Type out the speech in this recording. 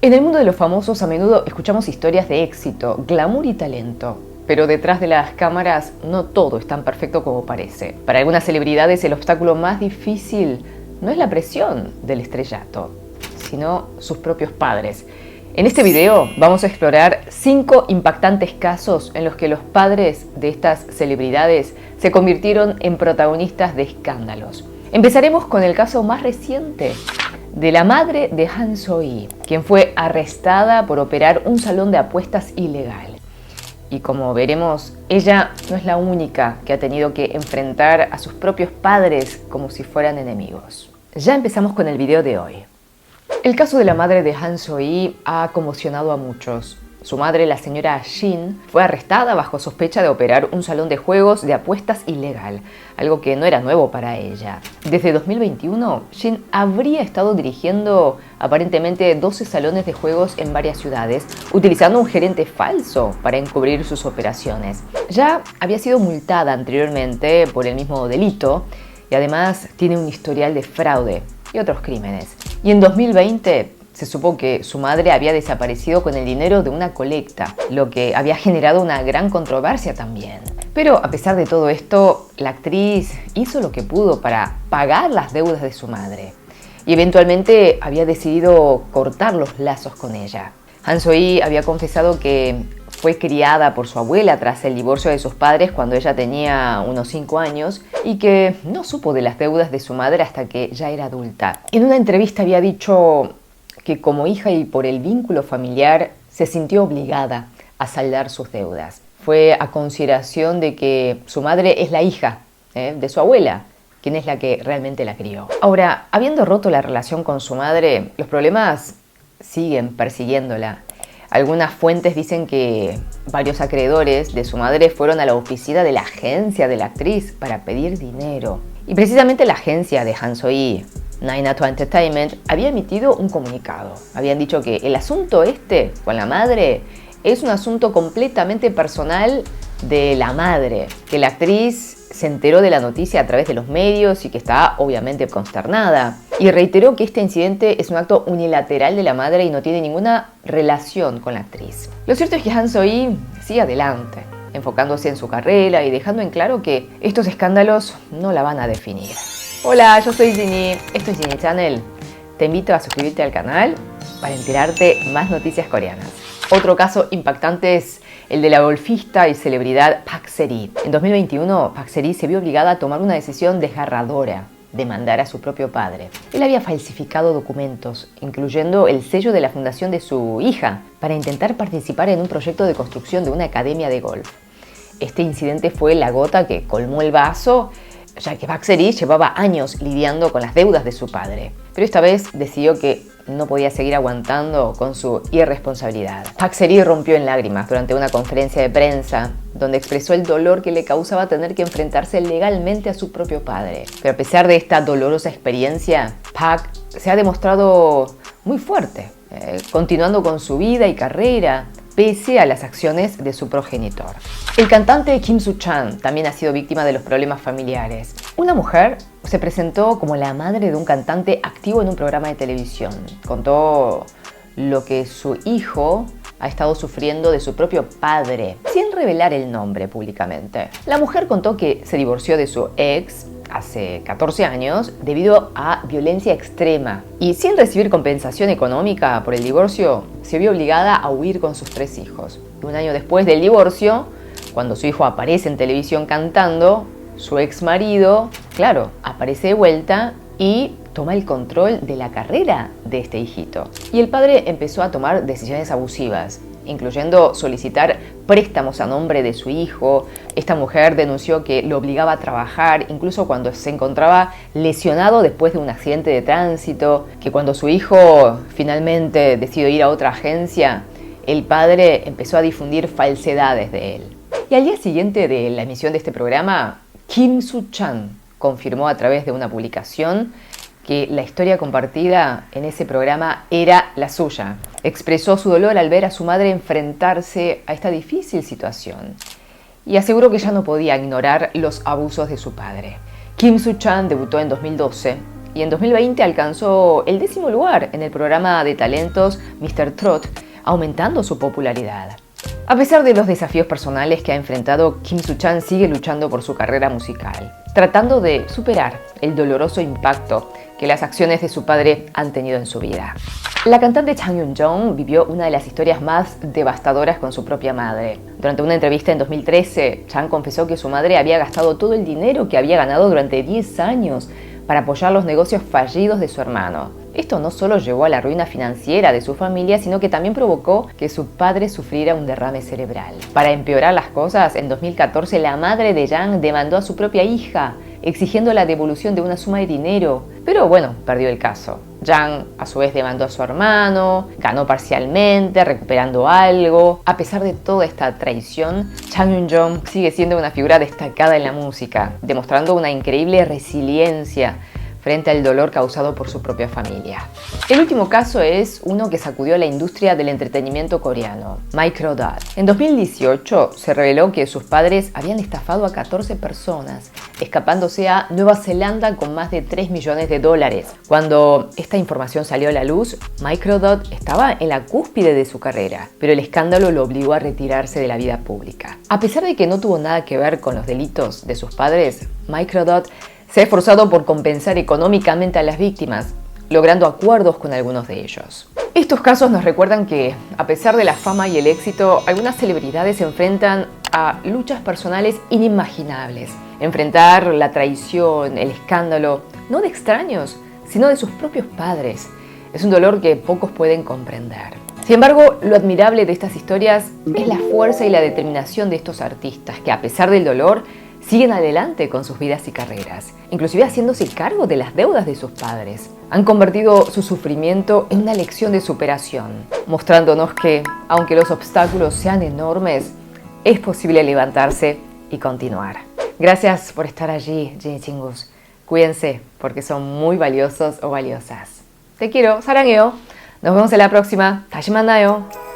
En el mundo de los famosos a menudo escuchamos historias de éxito, glamour y talento. Pero detrás de las cámaras no todo es tan perfecto como parece. Para algunas celebridades el obstáculo más difícil no es la presión del estrellato, sino sus propios padres. En este video vamos a explorar 5 impactantes casos en los que los padres de estas celebridades se convirtieron en protagonistas de escándalos. Empezaremos con el caso más reciente de la madre de Han So-hee, quien fue arrestada por operar un salón de apuestas ilegal. Y como veremos, ella no es la única que ha tenido que enfrentar a sus propios padres como si fueran enemigos. Ya empezamos con el video de hoy. El caso de la madre de Han So-hee ha conmocionado a muchos. Su madre, la señora Shin, fue arrestada bajo sospecha de operar un salón de juegos de apuestas ilegal, algo que no era nuevo para ella. Desde 2021, Shin habría estado dirigiendo aparentemente 12 salones de juegos en varias ciudades, utilizando un gerente falso para encubrir sus operaciones. Ya había sido multada anteriormente por el mismo delito y además tiene un historial de fraude y otros crímenes. Y en 2020 se supo que su madre había desaparecido con el dinero de una colecta, lo que había generado una gran controversia también. Pero a pesar de todo esto, la actriz hizo lo que pudo para pagar las deudas de su madre y eventualmente había decidido cortar los lazos con ella. Han So-hee había confesado que fue criada por su abuela tras el divorcio de sus padres cuando ella tenía unos 5 años y que no supo de las deudas de su madre hasta que ya era adulta. En una entrevista había dicho que como hija y por el vínculo familiar se sintió obligada a saldar sus deudas. Fue a consideración de que su madre es la hija de su abuela, quien es la que realmente la crió. Ahora, habiendo roto la relación con su madre, los problemas siguen persiguiéndola. Algunas fuentes dicen que varios acreedores de su madre fueron a la oficina de la agencia de la actriz para pedir dinero. Y precisamente la agencia de Han So-hee, 9to Entertainment, había emitido un comunicado. Habían dicho que el asunto con la madre es un asunto completamente personal de la madre, que la actriz se enteró de la noticia a través de los medios y que está obviamente consternada. Y reiteró que este incidente es un acto unilateral de la madre y no tiene ninguna relación con la actriz. Lo cierto es que Han So-hee sigue adelante, enfocándose en su carrera y dejando en claro que estos escándalos no la van a definir. Hola, yo soy Ginny, esto es Ginny Channel. Te invito a suscribirte al canal para enterarte más noticias coreanas. Otro caso impactante es el de la golfista y celebridad Park Se-ri. En 2021, Park Se-ri se vio obligada a tomar una decisión desgarradora: demandar a su propio padre. Él había falsificado documentos, incluyendo el sello de la fundación de su hija, para intentar participar en un proyecto de construcción de una academia de golf. Este incidente fue la gota que colmó el vaso, ya que Park Se-ri llevaba años lidiando con las deudas de su padre. Pero esta vez decidió que no podía seguir aguantando con su irresponsabilidad. Park Se-ri rompió en lágrimas durante una conferencia de prensa, donde expresó el dolor que le causaba tener que enfrentarse legalmente a su propio padre. Pero a pesar de esta dolorosa experiencia, Park se ha demostrado muy fuerte, continuando con su vida y carrera, pese a las acciones de su progenitor. El cantante Kim Soo-chan también ha sido víctima de los problemas familiares. Una mujer se presentó como la madre de un cantante activo en un programa de televisión. Contó lo que su hijo ha estado sufriendo de su propio padre, sin revelar el nombre públicamente. La mujer contó que se divorció de su ex hace 14 años debido a violencia extrema y sin recibir compensación económica por el divorcio, se vio obligada a huir con sus 3 hijos. Y un año después del divorcio, cuando su hijo aparece en televisión cantando, su ex marido, claro, aparece de vuelta y toma el control de la carrera de este hijito. Y el padre empezó a tomar decisiones abusivas, incluyendo solicitar préstamos a nombre de su hijo. Esta mujer denunció que lo obligaba a trabajar, incluso cuando se encontraba lesionado después de un accidente de tránsito, que cuando su hijo finalmente decidió ir a otra agencia, el padre empezó a difundir falsedades de él. Y al día siguiente de la emisión de este programa, Kim Soo-chan confirmó a través de una publicación que la historia compartida en ese programa era la suya. Expresó su dolor al ver a su madre enfrentarse a esta difícil situación y aseguró que ya no podía ignorar los abusos de su padre. Kim Soo-chan debutó en 2012 y en 2020 alcanzó el 10º lugar en el programa de talentos Mr. Trot, aumentando su popularidad. A pesar de los desafíos personales que ha enfrentado, Kim Soo-chan sigue luchando por su carrera musical, tratando de superar el doloroso impacto que las acciones de su padre han tenido en su vida. La cantante Chang Eun-jung vivió una de las historias más devastadoras con su propia madre. Durante una entrevista en 2013, Chang confesó que su madre había gastado todo el dinero que había ganado durante 10 años para apoyar los negocios fallidos de su hermano. Esto no solo llevó a la ruina financiera de su familia, sino que también provocó que su padre sufriera un derrame cerebral. Para empeorar las cosas, en 2014 la madre de Yang demandó a su propia hija, exigiendo la devolución de una suma de dinero. Pero bueno, perdió el caso. Yang a su vez demandó a su hermano, ganó parcialmente, recuperando algo. A pesar de toda esta traición, Chang Eun-jung sigue siendo una figura destacada en la música, demostrando una increíble resiliencia frente al dolor causado por su propia familia. El último caso es uno que sacudió a la industria del entretenimiento coreano, Microdot. En 2018 se reveló que sus padres habían estafado a 14 personas, escapándose a Nueva Zelanda con más de $3 millones. Cuando esta información salió a la luz, Microdot estaba en la cúspide de su carrera, pero el escándalo lo obligó a retirarse de la vida pública. A pesar de que no tuvo nada que ver con los delitos de sus padres, Microdot se ha esforzado por compensar económicamente a las víctimas, logrando acuerdos con algunos de ellos. Estos casos nos recuerdan que, a pesar de la fama y el éxito, algunas celebridades se enfrentan a luchas personales inimaginables. Enfrentar la traición, el escándalo, no de extraños, sino de sus propios padres, es un dolor que pocos pueden comprender. Sin embargo, lo admirable de estas historias es la fuerza y la determinación de estos artistas que, a pesar del dolor, siguen adelante con sus vidas y carreras, inclusive haciéndose cargo de las deudas de sus padres. Han convertido su sufrimiento en una lección de superación, mostrándonos que, aunque los obstáculos sean enormes, es posible levantarse y continuar. Gracias por estar allí, Jin Chingus. Cuídense, porque son muy valiosos o valiosas. Te quiero, 사랑해요. Nos vemos en la próxima. 다시 만나요.